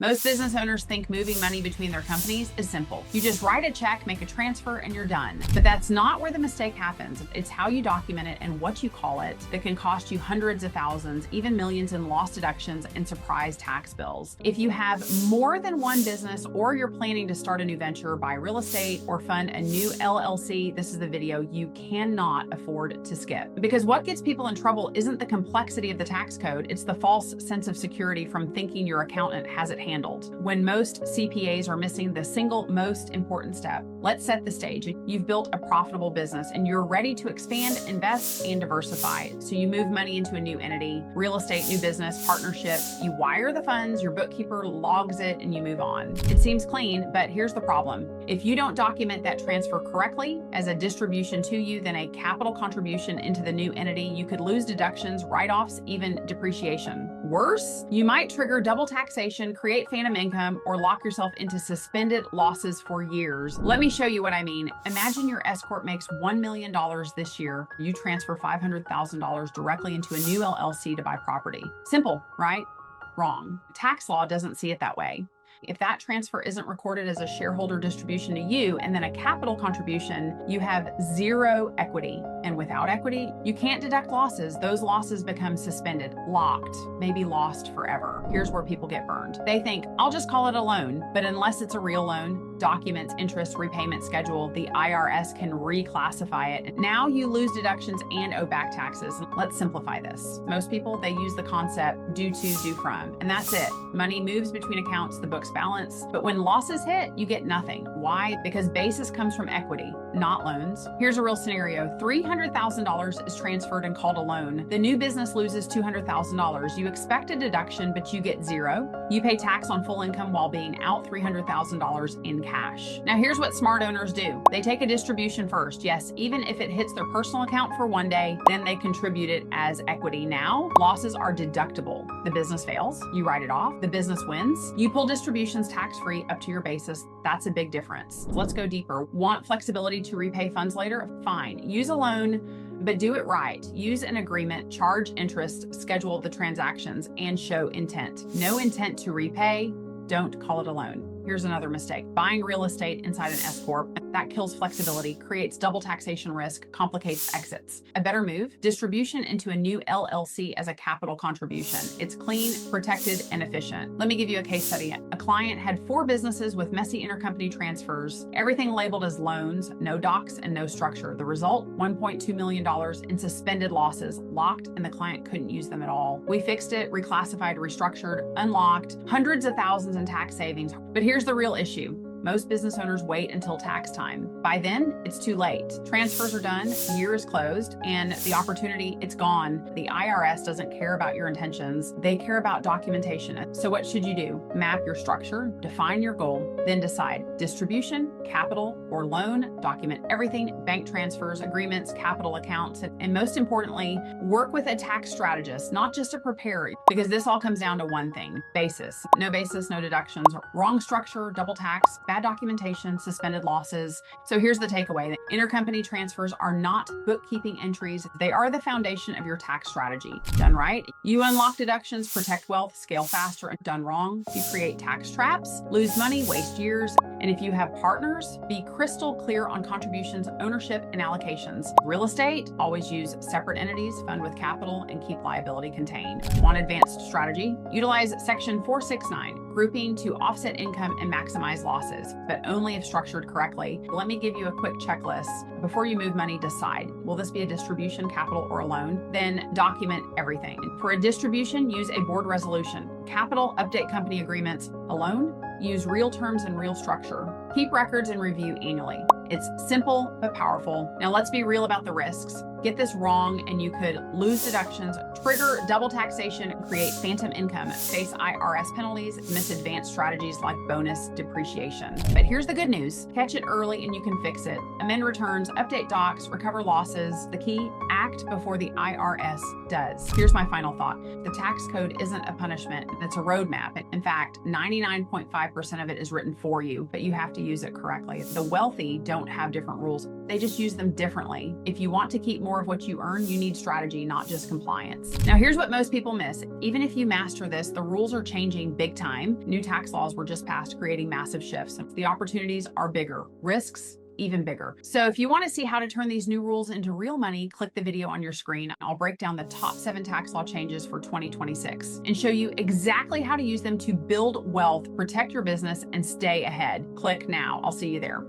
Most business owners think moving money between their companies is simple. You just write a check, make a transfer, and you're done. But that's not where the mistake happens. It's how you document it and what you call it that can cost you hundreds of thousands, even millions in lost deductions and surprise tax bills. If you have more than one business or you're planning to start a new venture, buy real estate, or fund a new LLC, this is the video you cannot afford to skip. Because what gets people in trouble isn't the complexity of the tax code, it's the false sense of security from thinking your accountant has it handled, when most CPAs are missing the single most important step. Let's set the stage. You've built a profitable business and you're ready to expand, invest, and diversify. So you move money into a new entity, real estate, new business, partnership. You wire the funds, your bookkeeper logs it, and you move on. It seems clean, but here's the problem. If you don't document that transfer correctly as a distribution to you, then a capital contribution into the new entity, you could lose deductions, write-offs, even depreciation. Worse, you might trigger double taxation, create phantom income, or lock yourself into suspended losses for years. Let me show you what I mean. Imagine your S Corp makes $1 million this year. You transfer $500,000 directly into a new LLC to buy property. Simple, right? Wrong. Tax law doesn't see it that way. If that transfer isn't recorded as a shareholder distribution to you and then a capital contribution, you have zero equity. And without equity, you can't deduct losses. Those losses become suspended, locked, maybe lost forever. Here's where people get burned. They think, I'll just call it a loan, but unless it's a real loan, documents, interest, repayment schedule, the IRS can reclassify it. Now you lose deductions and owe back taxes. Let's simplify this. Most people, they use the concept due to, due from, and that's it. Money moves between accounts, the books balance, but when losses hit, you get nothing. Why? Because basis comes from equity, not loans. Here's a real scenario. $300,000 is transferred and called a loan. The new business loses $200,000. You expect a deduction, but you get zero. You pay tax on full income while being out $300,000 in cash. Now here's what smart owners do. They take a distribution first. Yes, even if it hits their personal account for one day, then they contribute it as equity. Now, losses are deductible. The business fails, you write it off. The business wins, you pull distributions tax-free up to your basis. That's a big difference. Let's go deeper. Want flexibility to repay funds later? Fine. Use a loan, but do it right. Use an agreement, charge interest, schedule the transactions, and show intent. No intent to repay, don't call it a loan. Here's another mistake. Buying real estate inside an S Corp. That kills flexibility, creates double taxation risk, complicates exits. A better move, distribution into a new LLC as a capital contribution. It's clean, protected, and efficient. Let me give you a case study. A client had 4 businesses with messy intercompany transfers, everything labeled as loans, no docs, and no structure. The result, $1.2 million in suspended losses, locked, and the client couldn't use them at all. We fixed it, reclassified, restructured, unlocked, hundreds of thousands in tax savings. But here's the real issue. Most business owners wait until tax time. By then, it's too late. Transfers are done, year is closed, and the opportunity, it's gone. The IRS doesn't care about your intentions. They care about documentation. So what should you do? Map your structure, define your goal, then decide distribution, capital, or loan, document everything, bank transfers, agreements, capital accounts, and most importantly, work with a tax strategist, not just a preparer, because this all comes down to one thing, basis. No basis, no deductions, wrong structure, double tax, bad documentation, suspended losses. So here's the takeaway. Intercompany transfers are not bookkeeping entries. They are the foundation of your tax strategy. Done right, you unlock deductions, protect wealth, scale faster. Done wrong, you create tax traps, lose money, waste years. And if you have partners, be crystal clear on contributions, ownership, and allocations. Real estate, always use separate entities, fund with capital, and keep liability contained. Want advanced strategy? Utilize Section 469, grouping to offset income and maximize losses, but only if structured correctly. Let me give you a quick checklist. Before you move money, decide, will this be a distribution, capital, or a loan? Then document everything. For a distribution, use a board resolution. Capital, update company agreements. A loan? Use real terms and real structure. Keep records and review annually. It's simple but powerful. Now let's be real about the risks. Get this wrong and you could lose deductions, trigger double taxation, create phantom income, face IRS penalties, miss advanced strategies like bonus depreciation. But here's the good news. Catch it early and you can fix it. Amend returns, update docs, recover losses. The key, act before the IRS does. Here's my final thought. The tax code isn't a punishment, it's a roadmap. In fact, 99.5% of it is written for you, but you have to use it correctly. The wealthy don't have different rules. They just use them differently. If you want to keep more of what you earn, you need strategy, not just compliance. Now, here's what most people miss. Even if you master this, the rules are changing big time. New tax laws were just passed, creating massive shifts. The opportunities are bigger. Risks, even bigger. So if you want to see how to turn these new rules into real money, click the video on your screen. I'll break down the top 7 tax law changes for 2026 and show you exactly how to use them to build wealth, protect your business, and stay ahead. Click now. I'll see you there.